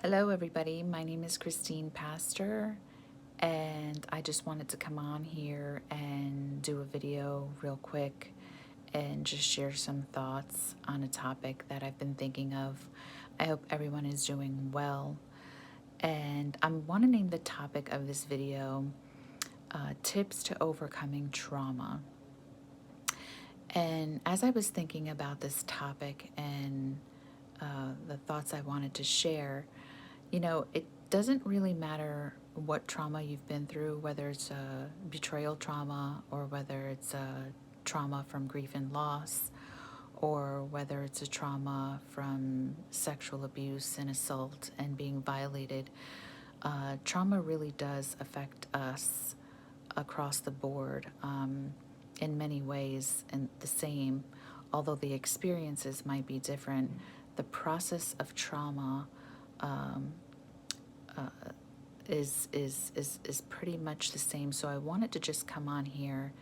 Hello, everybody. My name is Christine Pastor, and I just wanted to come on here and do a video real quick and just share some thoughts on a topic that I've been thinking of. I hope everyone is doing well. And I want to name the topic of this video Tips to Overcoming Trauma. And as I was thinking about this topic and the thoughts I wanted to share, it doesn't really matter what trauma you've been through, whether it's a betrayal trauma or whether it's a trauma from grief and loss or whether it's a trauma from sexual abuse and assault and being violated. Trauma really does affect us across the board in many ways and the same, although the experiences might be different. The process of trauma um, is pretty much the same. So I wanted to just come on here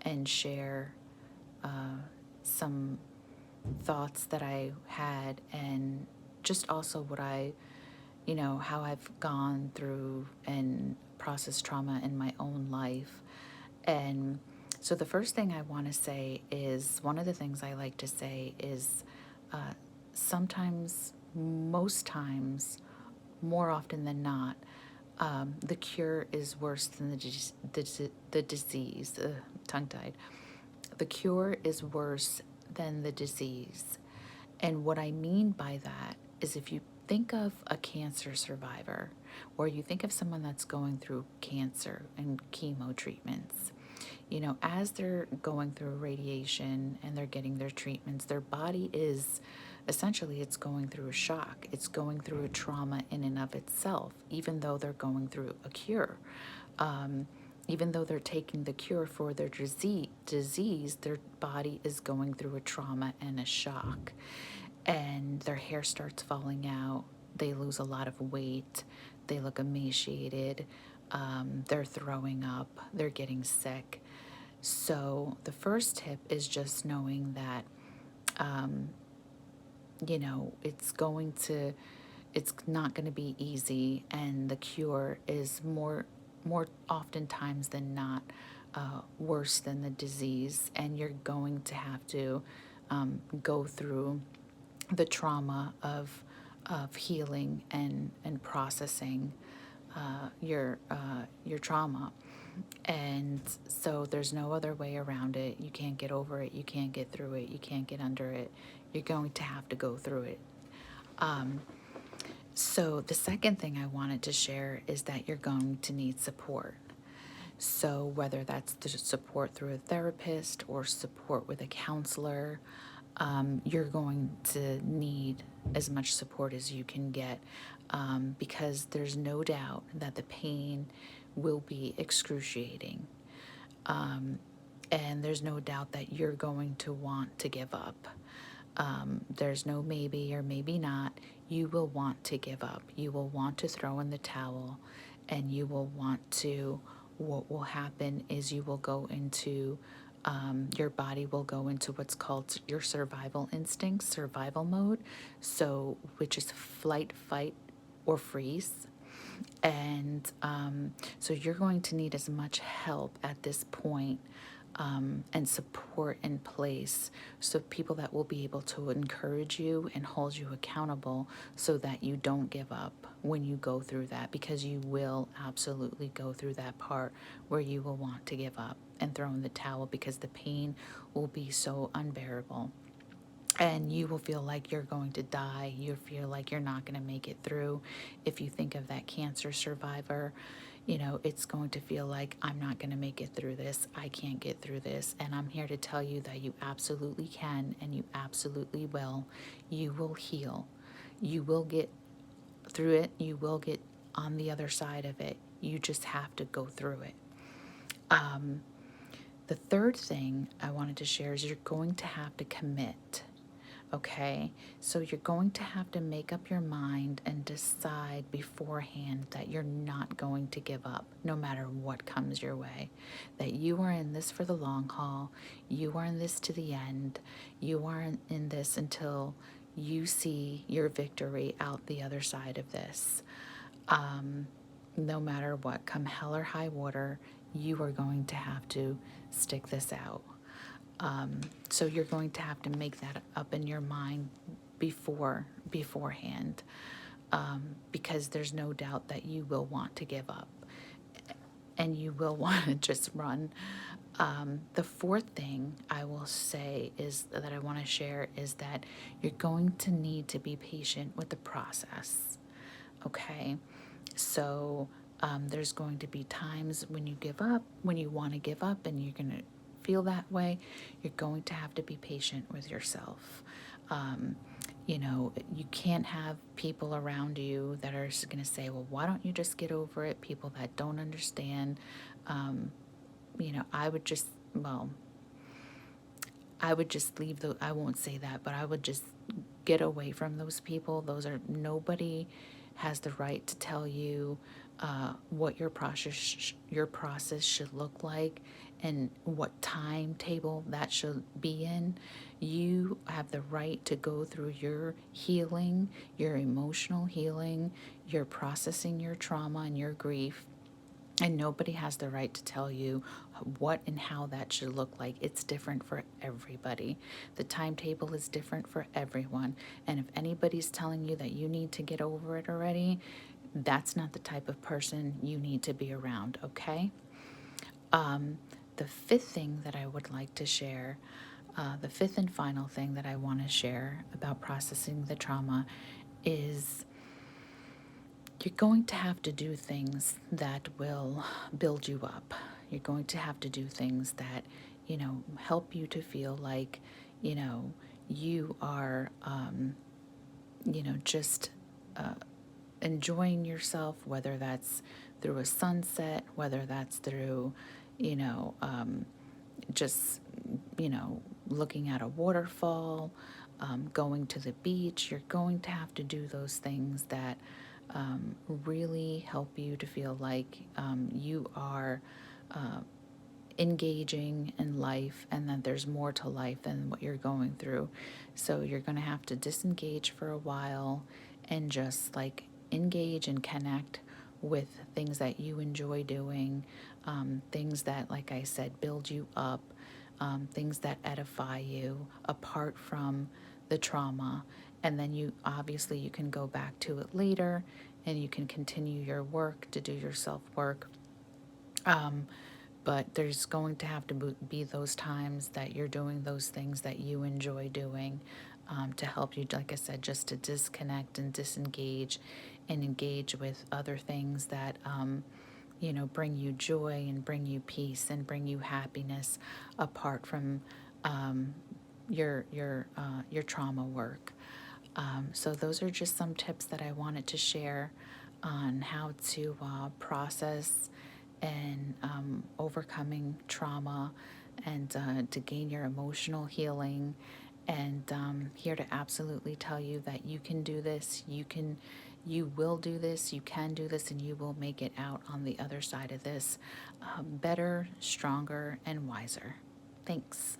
and share some thoughts that I had and just also what how I've gone through and processed trauma in my own life. And so the first thing I want to say is one of the things I like to say is sometimes, most times, more often than not, the cure is worse than the disease. Tongue tied. The cure is worse than the disease. And what I mean by that is if you think of a cancer survivor or you think of someone that's going through cancer and chemo treatments, as they're going through radiation and they're getting their treatments, their body is essentially it's going through a shock. It's going through a trauma in and of itself, even though they're going through a cure. Even though they're taking the cure for their disease, their body is going through a trauma and a shock. And their hair starts falling out. They lose a lot of weight. They look emaciated. They're throwing up. They're getting sick. So the first tip is just knowing that, it's not going to be easy, and the cure is more oftentimes than not worse than the disease, and you're going to have to go through the trauma of healing and processing your trauma. And so there's no other way around it. You can't get over it. You can't get through it. You can't get under it. You're going to have to go through it. So the second thing I wanted to share is that you're going to need support. So whether that's the support through a therapist or support with a counselor, you're going to need as much support as you can get, because there's no doubt that the pain will be excruciating. And there's no doubt that you're going to want to give up. There's no maybe or maybe not. You will want to give up. You will want to throw in the towel, and you will want to. What will happen is you will go into, your body will go into what's called your survival instinct, survival mode. So, which is flight, fight, or freeze. And so you're going to need as much help at this point, and support in place. So people that will be able to encourage you and hold you accountable so that you don't give up when you go through that, because you will absolutely go through that part where you will want to give up and throw in the towel because the pain will be so unbearable. And you will feel like you're going to die. You feel like you're not going to make it through. If you think of that cancer survivor, it's going to feel like, I'm not going to make it through this. I can't get through this. And I'm here to tell you that you absolutely can, and you absolutely will. You will heal. You will get through it. You will get on the other side of it. You just have to go through it. The third thing I wanted to share is you're going to have to commit. Okay, so you're going to have to make up your mind and decide beforehand that you're not going to give up no matter what comes your way. That you are in this for the long haul. You are in this to the end. You are in this until you see your victory out the other side of this. No matter what, come hell or high water, you are going to have to stick this out. So you're going to have to make that up in your mind beforehand, because there's no doubt that you will want to give up and you will want to just run. The fourth thing I will say is that I want to share is that you're going to need to be patient with the process. Okay, so there's going to be times when you give up, when you want to give up, and you're going to feel that way. You're going to have to be patient with yourself. You know, you can't have people around you that are going to say, well, why don't you just get over it? People that don't understand. You know, I would just leave the, I won't say that, but I would just get away from those people. Nobody has the right to tell you what your process should look like and what timetable that should be in. You have the right to go through your healing, your emotional healing, your processing your trauma and your grief, and nobody has the right to tell you what and how that should look like. It's different for everybody. The timetable is different for everyone. And if anybody's telling you that you need to get over it already, that's not the type of person you need to be around, okay? The fifth thing that I would like to share, the fifth and final thing that I want to share about processing the trauma is you're going to have to do things that will build you up. You're going to have to do things that, you know, help you to feel like, you know, you are, you know, just enjoying yourself, whether that's through a sunset, whether that's through, you know, just, you know, looking at a waterfall, going to the beach. You're going to have to do those things that really help you to feel like you are engaging in life and that there's more to life than what you're going through. So you're going to have to disengage for a while and just like engage and connect with things that you enjoy doing, things that, like I said, build you up, things that edify you apart from the trauma. And then you can go back to it later and you can continue your work to do your self work. But there's going to have to be those times that you're doing those things that you enjoy doing, to help you, like I said, just to disconnect and disengage and engage with other things that, you know, bring you joy and bring you peace and bring you happiness apart from your trauma work. So those are just some tips that I wanted to share on how to process and overcoming trauma and to gain your emotional healing. And here to absolutely tell you that you can do this, you will do this, you can do this, and you will make it out on the other side of this better, stronger, and wiser. Thanks.